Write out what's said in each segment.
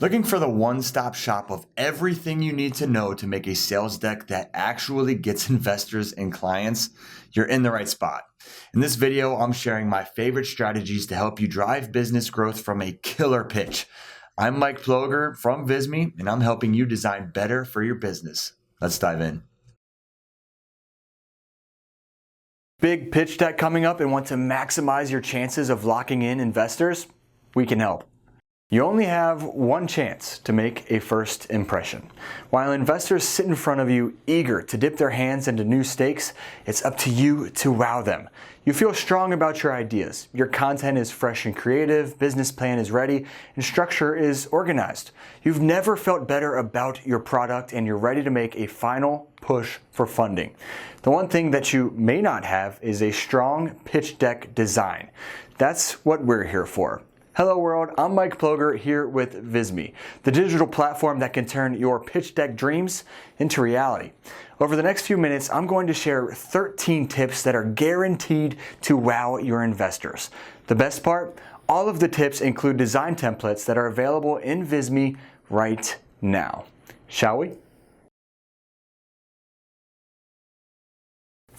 Looking for the one-stop shop of everything you need to know to make a sales deck that actually gets investors and clients? You're in the right spot. In this video, I'm sharing my favorite strategies to help you drive business growth from a killer pitch. I'm Mike Ploger from Visme, and I'm helping you design better for your business. Let's dive in. Big pitch deck coming up and want to maximize your chances of locking in investors? We can help. You only have one chance to make a first impression. While investors sit in front of you eager to dip their hands into new stakes, it's up to you to wow them. You feel strong about your ideas. Your content is fresh and creative, business plan is ready, and structure is organized. You've never felt better about your product and you're ready to make a final push for funding. The one thing that you may not have is a strong pitch deck design. That's what we're here for. Hello world, I'm Mike Ploger here with Visme, the digital platform that can turn your pitch deck dreams into reality. Over the next few minutes, I'm going to share 13 tips that are guaranteed to wow your investors. The best part, all of the tips include design templates that are available in Visme right now. Shall we?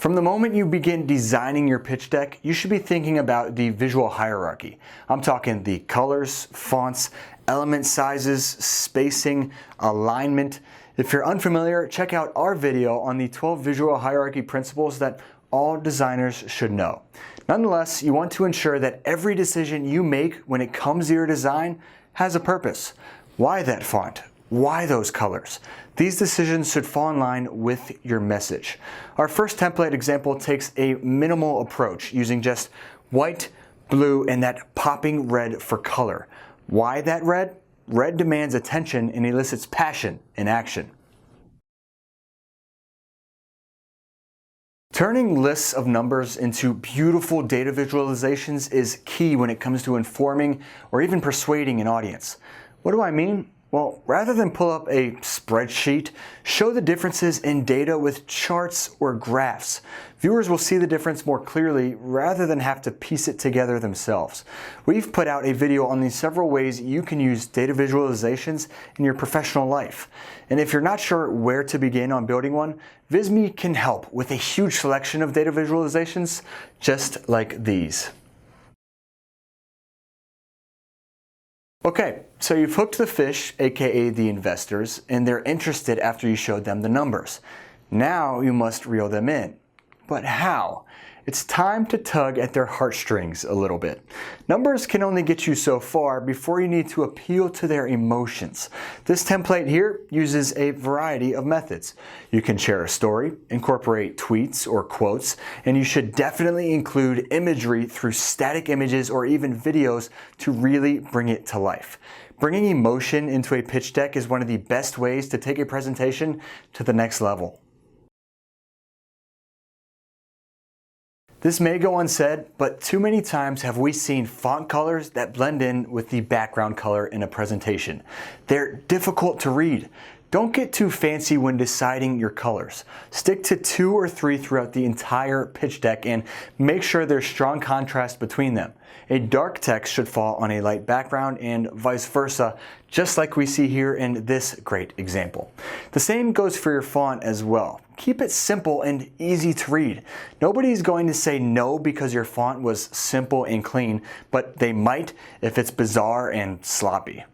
From the moment you begin designing your pitch deck, you should be thinking about the visual hierarchy. I'm talking the colors, fonts, element sizes, spacing, alignment. If you're unfamiliar, check out our video on the 12 visual hierarchy principles that all designers should know. Nonetheless, you want to ensure that every decision you make when it comes to your design has a purpose. Why that font? Why those colors? These decisions should fall in line with your message. Our first template example takes a minimal approach using just white, blue, and that popping red for color. Why that red? Red demands attention and elicits passion in action. Turning lists of numbers into beautiful data visualizations is key when it comes to informing or even persuading an audience. What do I mean? Well, rather than pull up a spreadsheet, show the differences in data with charts or graphs. Viewers will see the difference more clearly rather than have to piece it together themselves. We've put out a video on the several ways you can use data visualizations in your professional life. And if you're not sure where to begin on building one, Visme can help with a huge selection of data visualizations just like these. Okay, so you've hooked the fish, aka the investors, and they're interested after you showed them the numbers. Now you must reel them in. But how? It's time to tug at their heartstrings a little bit. Numbers can only get you so far before you need to appeal to their emotions. This template here uses a variety of methods. You can share a story, incorporate tweets or quotes, and you should definitely include imagery through static images or even videos to really bring it to life. Bringing emotion into a pitch deck is one of the best ways to take a presentation to the next level. This may go unsaid, but too many times have we seen font colors that blend in with the background color in a presentation. They're difficult to read. Don't get too fancy when deciding your colors. Stick to 2 or 3 throughout the entire pitch deck and make sure there's strong contrast between them. A dark text should fall on a light background and vice versa, just like we see here in this great example. The same goes for your font as well. Keep it simple and easy to read. Nobody's going to say no because your font was simple and clean, but they might if it's bizarre and sloppy.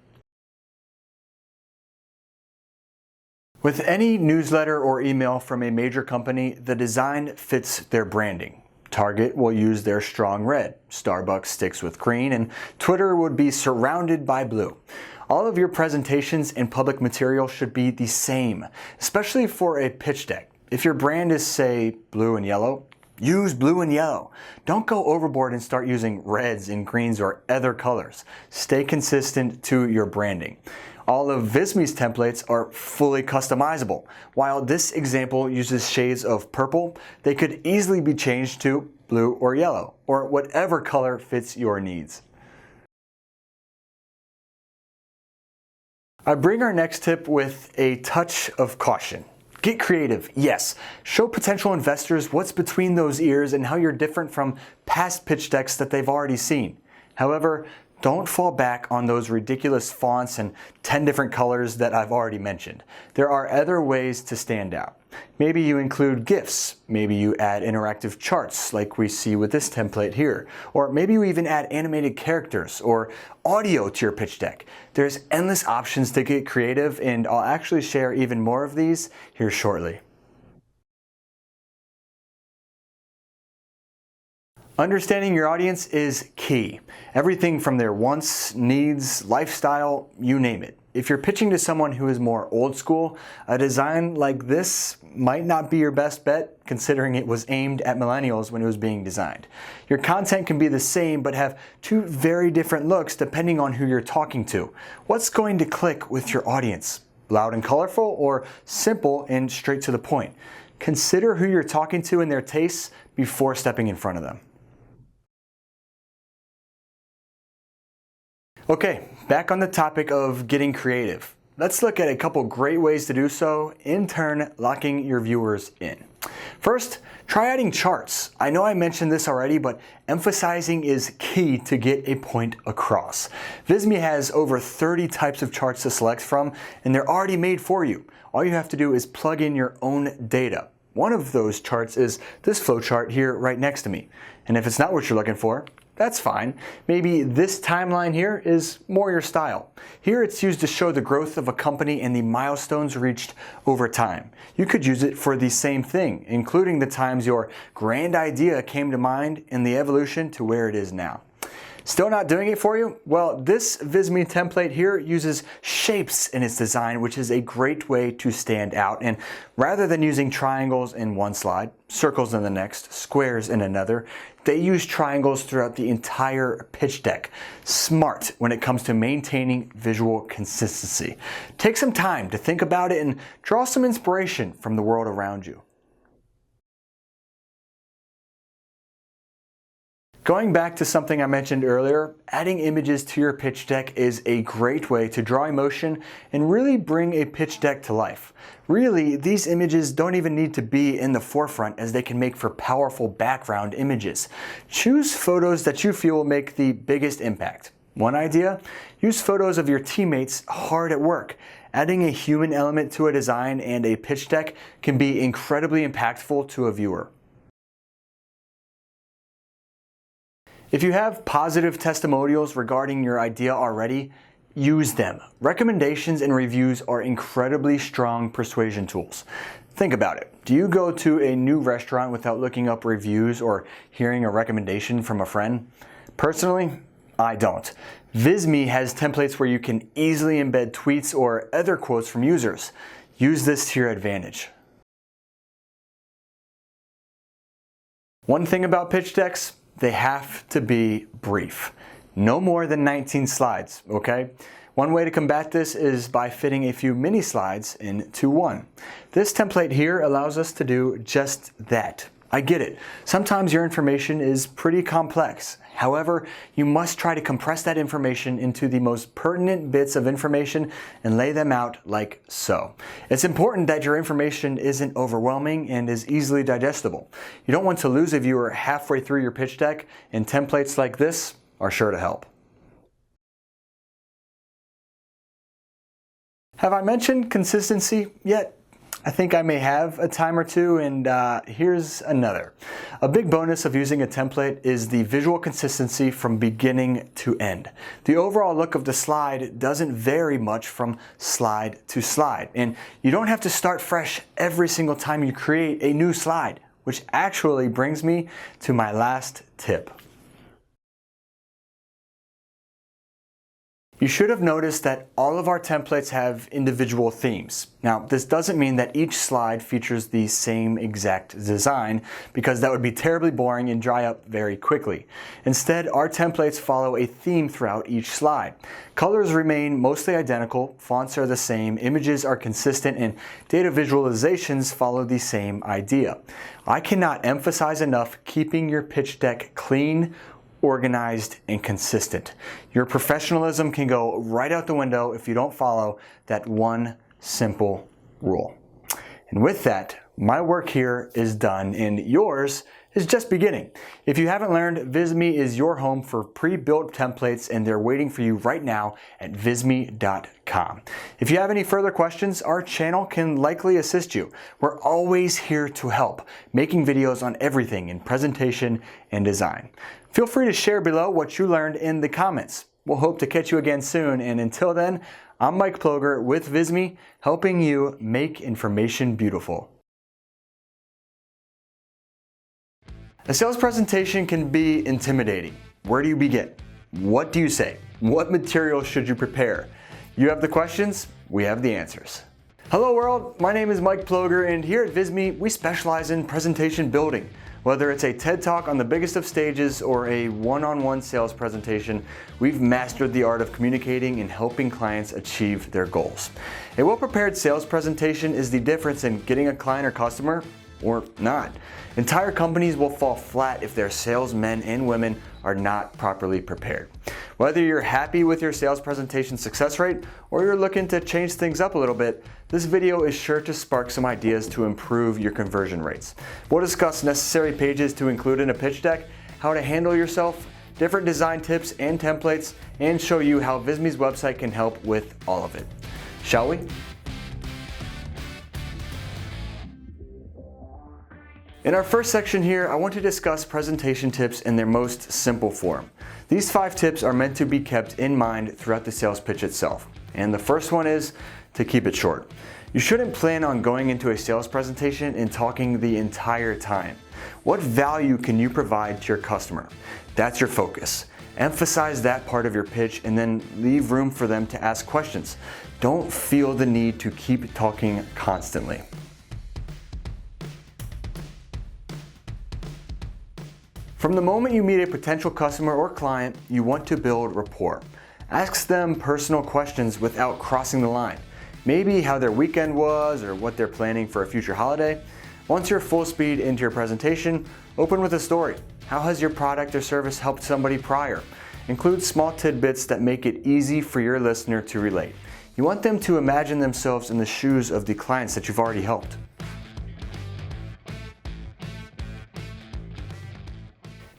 With any newsletter or email from a major company, the design fits their branding. Target will use their strong red, Starbucks sticks with green, and Twitter would be surrounded by blue. All of your presentations and public material should be the same, especially for a pitch deck. If your brand is, say, blue and yellow, use blue and yellow. Don't go overboard and start using reds and greens or other colors. Stay consistent to your branding. All of Visme's templates are fully customizable. While this example uses shades of purple, they could easily be changed to blue or yellow, or whatever color fits your needs. I bring our next tip with a touch of caution. Get creative, yes. Show potential investors what's between those ears and how you're different from past pitch decks that they've already seen. However, don't fall back on those ridiculous fonts and 10 different colors that I've already mentioned. There are other ways to stand out. Maybe you include GIFs, maybe you add interactive charts like we see with this template here, or maybe you even add animated characters or audio to your pitch deck. There's endless options to get creative, and I'll actually share even more of these here shortly. Understanding your audience is key. Everything from their wants, needs, lifestyle, you name it. If you're pitching to someone who is more old school, a design like this might not be your best bet, considering it was aimed at millennials when it was being designed. Your content can be the same but have two very different looks depending on who you're talking to. What's going to click with your audience? Loud and colorful, or simple and straight to the point? Consider who you're talking to and their tastes before stepping in front of them. Okay, back on the topic of getting creative. Let's look at a couple great ways to do so, in turn locking your viewers in. First, try adding charts. I know I mentioned this already, but emphasizing is key to get a point across. Visme has over 30 types of charts to select from, and they're already made for you. All you have to do is plug in your own data. One of those charts is this flowchart here right next to me. And if it's not what you're looking for, that's fine. Maybe this timeline here is more your style. Here it's used to show the growth of a company and the milestones reached over time. You could use it for the same thing, including the times your grand idea came to mind and the evolution to where it is now. Still not doing it for you? Well, this Visme template here uses shapes in its design, which is a great way to stand out. And rather than using triangles in one slide, circles in the next, squares in another, they use triangles throughout the entire pitch deck. Smart when it comes to maintaining visual consistency. Take some time to think about it and draw some inspiration from the world around you. Going back to something I mentioned earlier, adding images to your pitch deck is a great way to draw emotion and really bring a pitch deck to life. Really, these images don't even need to be in the forefront, as they can make for powerful background images. Choose photos that you feel will make the biggest impact. One idea? Use photos of your teammates hard at work. Adding a human element to a design and a pitch deck can be incredibly impactful to a viewer. If you have positive testimonials regarding your idea already, use them. Recommendations and reviews are incredibly strong persuasion tools. Think about it. Do you go to a new restaurant without looking up reviews or hearing a recommendation from a friend? Personally, I don't. Visme has templates where you can easily embed tweets or other quotes from users. Use this to your advantage. One thing about pitch decks, they have to be brief. No more than 19 slides, okay? One way to combat this is by fitting a few mini slides into one. This template here allows us to do just that. I get it. Sometimes your information is pretty complex. However, you must try to compress that information into the most pertinent bits of information and lay them out like so. It's important that your information isn't overwhelming and is easily digestible. You don't want to lose a viewer halfway through your pitch deck, and templates like this are sure to help. Have I mentioned consistency yet? I think I may have a time or two, and here's another. A big bonus of using a template is the visual consistency from beginning to end. The overall look of the slide doesn't vary much from slide to slide, and you don't have to start fresh every single time you create a new slide, which actually brings me to my last tip. You should have noticed that all of our templates have individual themes. Now, this doesn't mean that each slide features the same exact design, because that would be terribly boring and dry up very quickly. Instead, our templates follow a theme throughout each slide. Colors remain mostly identical, fonts are the same, images are consistent, and data visualizations follow the same idea. I cannot emphasize enough keeping your pitch deck clean, organized, and consistent. Your professionalism can go right out the window if you don't follow that one simple rule. And with that, my work here is done, and yours is just beginning. If you haven't learned, Visme is your home for pre-built templates, and they're waiting for you right now at visme.com. If you have any further questions, our channel can likely assist you. We're always here to help, making videos on everything in presentation and design. Feel free to share below what you learned in the comments. We'll hope to catch you again soon, and until then, I'm Mike Ploger with Visme, helping you make information beautiful. A sales presentation can be intimidating. Where do you begin? What do you say? What materials should you prepare? You have the questions, we have the answers. Hello world, my name is Mike Ploger, and here at Visme, we specialize in presentation building. Whether it's a TED Talk on the biggest of stages or a one-on-one sales presentation, we've mastered the art of communicating and helping clients achieve their goals. A well-prepared sales presentation is the difference in getting a client or customer or not. Entire companies will fall flat if their salesmen and women are not properly prepared. Whether you're happy with your sales presentation success rate or you're looking to change things up a little bit, this video is sure to spark some ideas to improve your conversion rates. We'll discuss necessary pages to include in a pitch deck, how to handle yourself, different design tips and templates, and show you how Visme's website can help with all of it. Shall we? In our first section here, I want to discuss presentation tips in their most simple form. These 5 tips are meant to be kept in mind throughout the sales pitch itself. And the first one is to keep it short. You shouldn't plan on going into a sales presentation and talking the entire time. What value can you provide to your customer? That's your focus. Emphasize that part of your pitch and then leave room for them to ask questions. Don't feel the need to keep talking constantly. From the moment you meet a potential customer or client, you want to build rapport. Ask them personal questions without crossing the line. Maybe how their weekend was or what they're planning for a future holiday. Once you're full speed into your presentation, open with a story. How has your product or service helped somebody prior? Include small tidbits that make it easy for your listener to relate. You want them to imagine themselves in the shoes of the clients that you've already helped.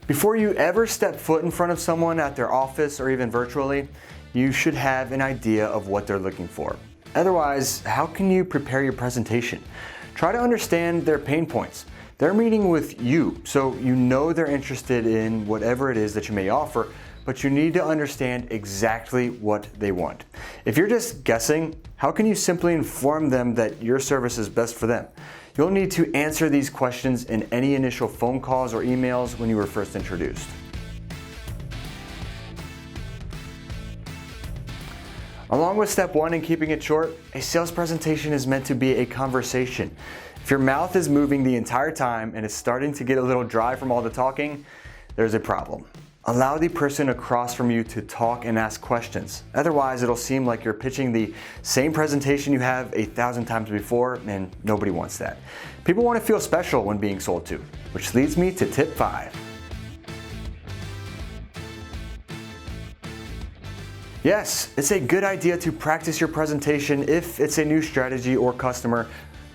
Before you ever step foot in front of someone at their office or even virtually, you should have an idea of what they're looking for. Otherwise, how can you prepare your presentation? Try to understand their pain points. They're meeting with you, so you know they're interested in whatever it is that you may offer, but you need to understand exactly what they want. If you're just guessing, how can you simply inform them that your service is best for them? You'll need to answer these questions in any initial phone calls or emails when you were first introduced. Along with step 1 in keeping it short, a sales presentation is meant to be a conversation. If your mouth is moving the entire time and it's starting to get a little dry from all the talking, there's a problem. Allow the person across from you to talk and ask questions. Otherwise, it'll seem like you're pitching the same presentation you have 1,000 times before, and nobody wants that. People want to feel special when being sold to, which leads me to tip 5. Yes, it's a good idea to practice your presentation if it's a new strategy or customer,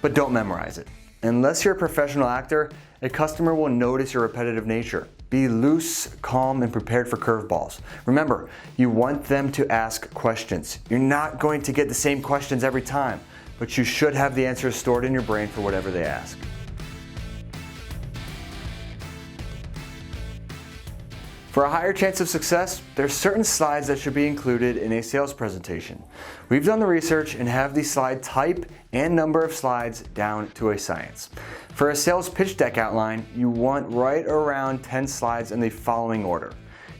but don't memorize it. Unless you're a professional actor, a customer will notice your repetitive nature. Be loose, calm, and prepared for curveballs. Remember, you want them to ask questions. You're not going to get the same questions every time, but you should have the answers stored in your brain for whatever they ask. For a higher chance of success, there's certain slides that should be included in a sales presentation. We've done the research and have the slide type and number of slides down to a science. For a sales pitch deck outline, you want right around 10 slides in the following order: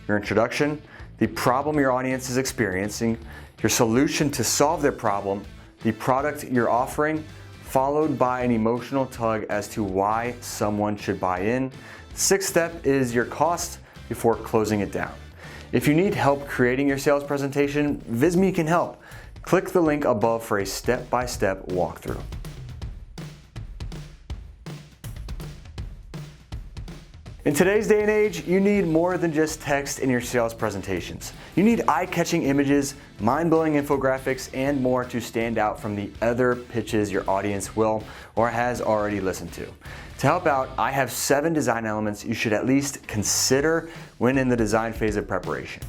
your introduction, the problem your audience is experiencing, your solution to solve their problem, the product you're offering, followed by an emotional tug as to why someone should buy in. The 6th step is your cost before closing it down. If you need help creating your sales presentation, Visme can help. Click the link above for a step-by-step walkthrough. In today's day and age, you need more than just text in your sales presentations. You need eye-catching images, mind-blowing infographics, and more to stand out from the other pitches your audience will or has already listened to. To help out, I have 7 design elements you should at least consider when in the design phase of preparation.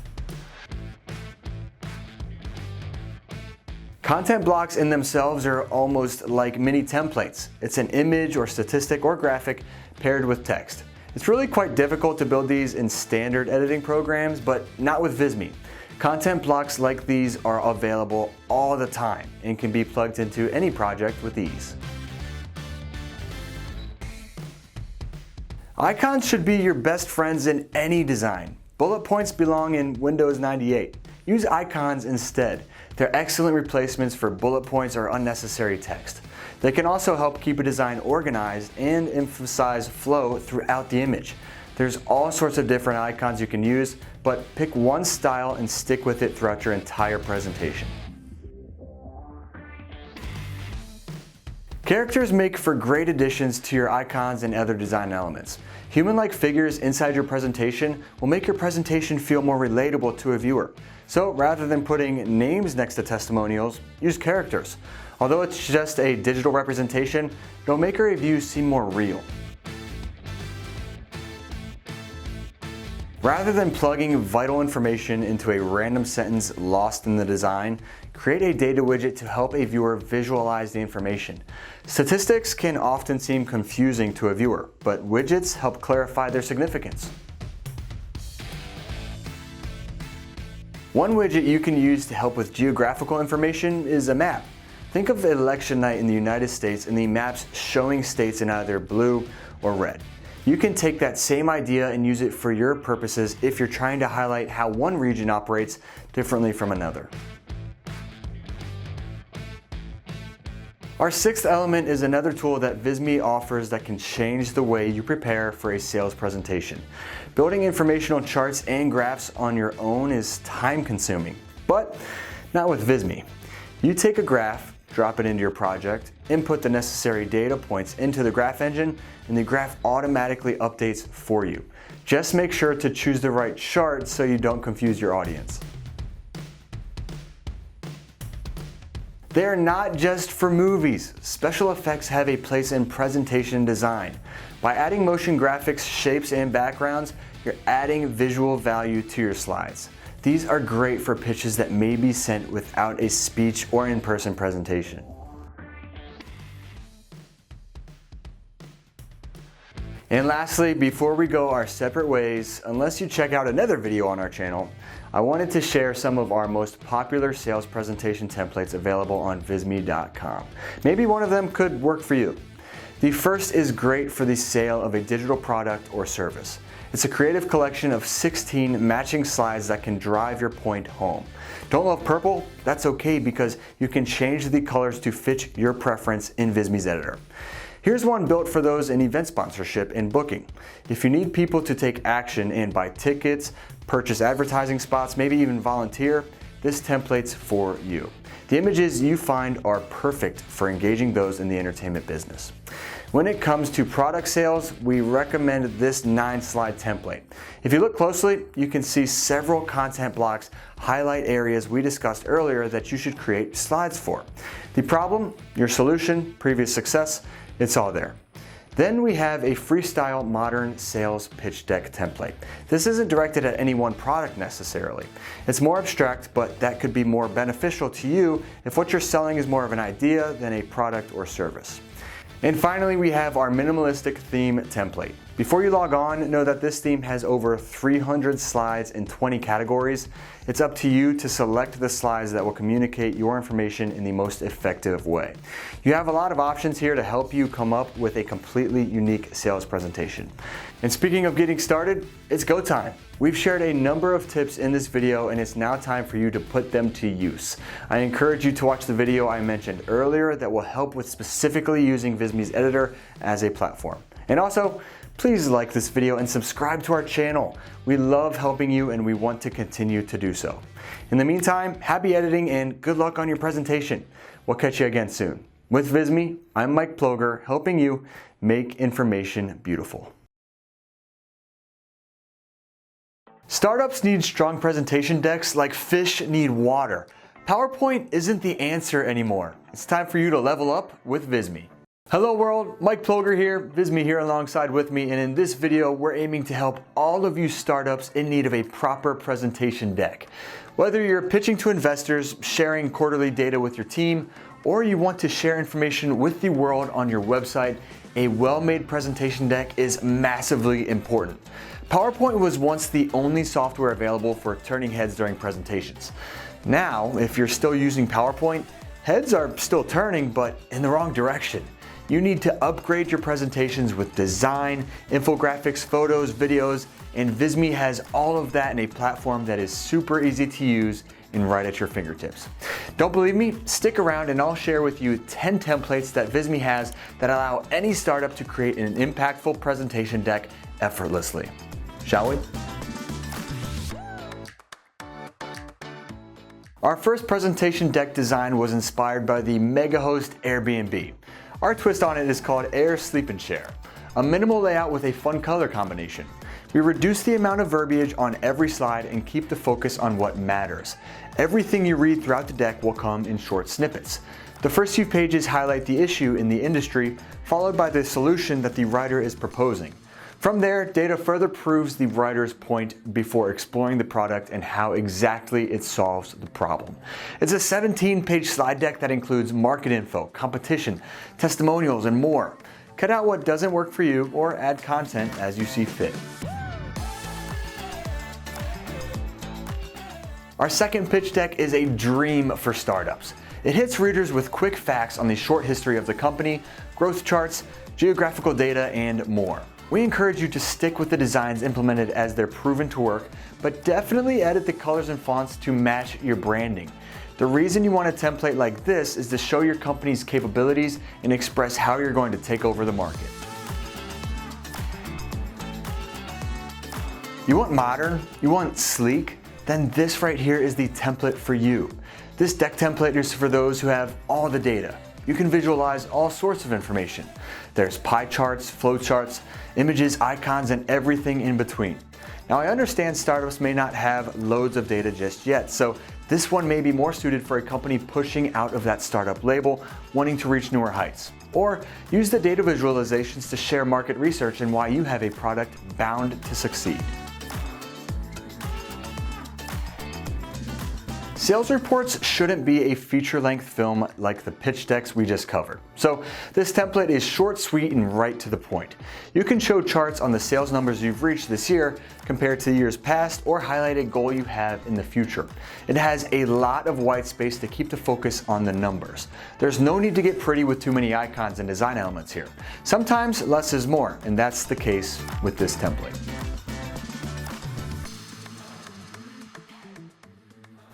Content blocks in themselves are almost like mini templates. It's an image or statistic or graphic paired with text. It's really quite difficult to build these in standard editing programs, but not with Visme. Content blocks like these are available all the time and can be plugged into any project with ease. Icons should be your best friends in any design. Bullet points belong in Windows 98. Use icons instead. They're excellent replacements for bullet points or unnecessary text. They can also help keep a design organized and emphasize flow throughout the image. There's all sorts of different icons you can use, but pick one style and stick with it throughout your entire presentation. Characters make for great additions to your icons and other design elements. Human-like figures inside your presentation will make your presentation feel more relatable to a viewer. So rather than putting names next to testimonials, use characters. Although it's just a digital representation, it'll make a review seem more real. Rather than plugging vital information into a random sentence lost in the design, create a data widget to help a viewer visualize the information. Statistics can often seem confusing to a viewer, but widgets help clarify their significance. One widget you can use to help with geographical information is a map. Think of election night in the United States and the maps showing states in either blue or red. You can take that same idea and use it for your purposes if you're trying to highlight how one region operates differently from another. Our 6th element is another tool that Visme offers that can change the way you prepare for a sales presentation. Building informational charts and graphs on your own is time-consuming, but not with Visme. You take a graph, drop it into your project, input the necessary data points into the graph engine, and the graph automatically updates for you. Just make sure to choose the right chart so you don't confuse your audience. They're not just for movies. Special effects have a place in presentation design. By adding motion graphics, shapes, and backgrounds, you're adding visual value to your slides. These are great for pitches that may be sent without a speech or in-person presentation. And lastly, before we go our separate ways, unless you check out another video on our channel, I wanted to share some of our most popular sales presentation templates available on Visme.com. Maybe one of them could work for you. The first is great for the sale of a digital product or service. It's a creative collection of 16 matching slides that can drive your point home. Don't love purple? That's okay because you can change the colors to fit your preference in Visme's editor. Here's one built for those in event sponsorship and booking. If you need people to take action and buy tickets, purchase advertising spots, maybe even volunteer, this template's for you. The images you find are perfect for engaging those in the entertainment business. When it comes to product sales, we recommend this 9-slide template. If you look closely, you can see several content blocks highlight areas we discussed earlier that you should create slides for. The problem, your solution, previous success, it's all there. Then we have a freestyle modern sales pitch deck template. This isn't directed at any one product necessarily. It's more abstract, but that could be more beneficial to you if what you're selling is more of an idea than a product or service. And finally, we have our minimalistic theme template. Before you log on, know that this theme has over 300 slides in 20 categories. It's up to you to select the slides that will communicate your information in the most effective way. You have a lot of options here to help you come up with a completely unique sales presentation. And speaking of getting started, it's go time. We've shared a number of tips in this video and it's now time for you to put them to use. I encourage you to watch the video I mentioned earlier that will help with specifically using Visme's editor as a platform. And also, please like this video and subscribe to our channel. We love helping you and we want to continue to do so. In the meantime, happy editing and good luck on your presentation. We'll catch you again soon. With Visme, I'm Mike Ploger, helping you make information beautiful. Startups need strong presentation decks like fish need water. PowerPoint isn't the answer anymore. It's time for you to level up with Visme. Hello world, Mike Plogger here, Visme here alongside with me, and in this video we're aiming to help all of you startups in need of a proper presentation deck. Whether you're pitching to investors, sharing quarterly data with your team, or you want to share information with the world on your website, a well-made presentation deck is massively important. PowerPoint was once the only software available for turning heads during presentations. Now, if you're still using PowerPoint, heads are still turning, but in the wrong direction. You need to upgrade your presentations with design, infographics, photos, videos, and Visme has all of that in a platform that is super easy to use and right at your fingertips. Don't believe me? Stick around and I'll share with you 10 templates that Visme has that allow any startup to create an impactful presentation deck effortlessly. Shall we? Our first presentation deck design was inspired by the mega host Airbnb. Our twist on it is called Air Sleep and Share, a minimal layout with a fun color combination. We reduce the amount of verbiage on every slide and keep the focus on what matters. Everything you read throughout the deck will come in short snippets. The first few pages highlight the issue in the industry, followed by the solution that the writer is proposing. From there, data further proves the writer's point before exploring the product and how exactly it solves the problem. It's a 17-page slide deck that includes market info, competition, testimonials, and more. Cut out what doesn't work for you or add content as you see fit. Our second pitch deck is a dream for startups. It hits readers with quick facts on the short history of the company, growth charts, geographical data, and more. We encourage you to stick with the designs implemented as they're proven to work, but definitely edit the colors and fonts to match your branding. The reason you want a template like this is to show your company's capabilities and express how you're going to take over the market. You want modern? You want sleek? Then this right here is the template for you. This deck template is for those who have all the data. You can visualize all sorts of information. There's pie charts, flow charts, images, icons, and everything in between. Now I understand startups may not have loads of data just yet, so this one may be more suited for a company pushing out of that startup label, wanting to reach newer heights. Or use the data visualizations to share market research and why you have a product bound to succeed. Sales reports shouldn't be a feature-length film like the pitch decks we just covered. So this template is short, sweet, and right to the point. You can show charts on the sales numbers you've reached this year compared to years past or highlight a goal you have in the future. It has a lot of white space to keep the focus on the numbers. There's no need to get pretty with too many icons and design elements here. Sometimes less is more, and that's the case with this template.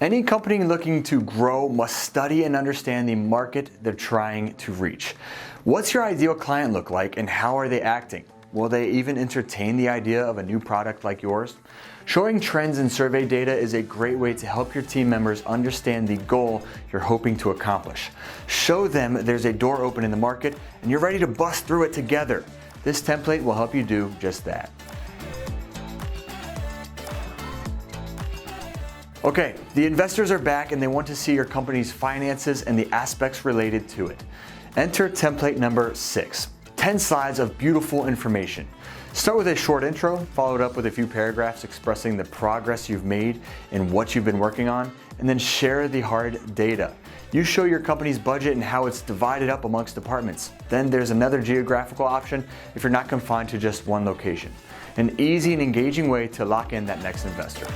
Any company looking to grow must study and understand the market they're trying to reach. What's your ideal client look like and how are they acting? Will they even entertain the idea of a new product like yours? Showing trends and survey data is a great way to help your team members understand the goal you're hoping to accomplish. Show them there's a door open in the market and you're ready to bust through it together. This template will help you do just that. Okay, the investors are back and they want to see your company's finances and the aspects related to it. Enter template number 6, 10 slides of beautiful information. Start with a short intro, followed up with a few paragraphs expressing the progress you've made and what you've been working on, and then share the hard data. You show your company's budget and how it's divided up amongst departments. Then there's another geographical option if you're not confined to just one location. An easy and engaging way to lock in that next investor.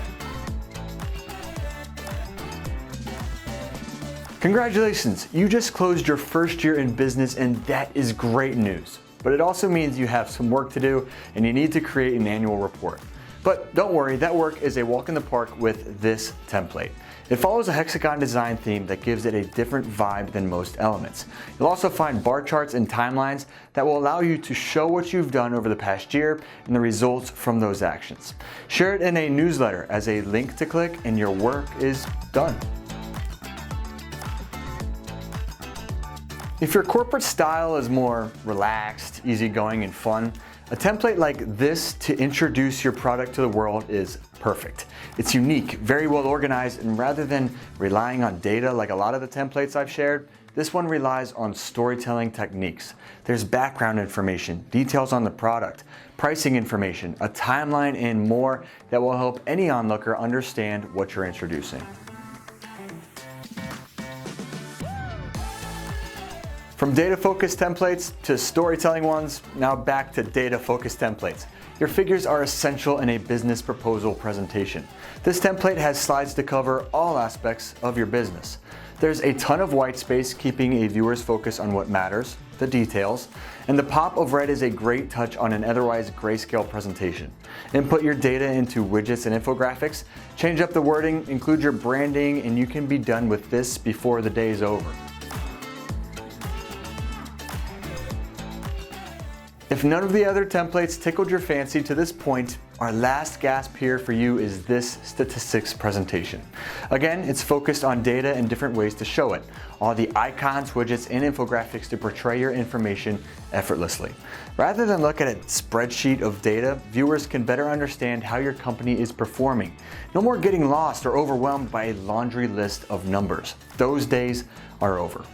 Congratulations, you just closed your first year in business and that is great news. But it also means you have some work to do and you need to create an annual report. But don't worry, that work is a walk in the park with this template. It follows a hexagon design theme that gives it a different vibe than most elements. You'll also find bar charts and timelines that will allow you to show what you've done over the past year and the results from those actions. Share it in a newsletter as a link to click and your work is done. If your corporate style is more relaxed, easygoing, and fun, A template like this to introduce your product to the world is perfect. It's unique, very well organized, and rather than relying on data like a lot of the templates I've shared, this one relies on storytelling techniques. There's background information, details on the product, pricing information, a timeline, and more that will help any onlooker understand what you're introducing. From data-focused templates to storytelling ones, now back to data-focused templates. Your figures are essential in a business proposal presentation. This template has slides to cover all aspects of your business. There's a ton of white space, keeping a viewer's focus on what matters, the details, and the pop of red is a great touch on an otherwise grayscale presentation. Input your data into widgets and infographics, change up the wording, include your branding, and you can be done with this before the day is over. If none of the other templates tickled your fancy to this point, our last gasp here for you is this statistics presentation. Again, it's focused on data and different ways to show it. All the icons, widgets, and infographics to portray your information effortlessly. Rather than look at a spreadsheet of data, viewers can better understand how your company is performing. No more getting lost or overwhelmed by a laundry list of numbers. Those days are over.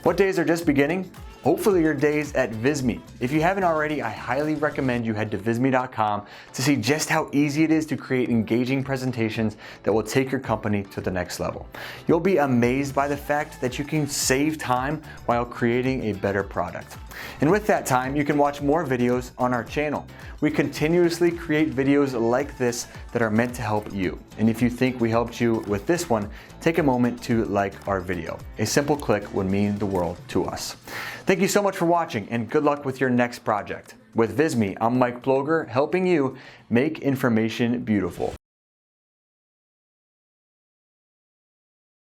What days are just beginning? Hopefully your days at Visme. If you haven't already, I highly recommend you head to visme.com to see just how easy it is to create engaging presentations that will take your company to the next level. You'll be amazed by the fact that you can save time while creating a better product. And with that time, you can watch more videos on our channel. We continuously create videos like this that are meant to help you. And if you think we helped you with this one, take a moment to like our video. A simple click would mean the world to us. Thank you so much for watching, and good luck with your next project. With Visme, I'm Mike Ploger, helping you make information beautiful.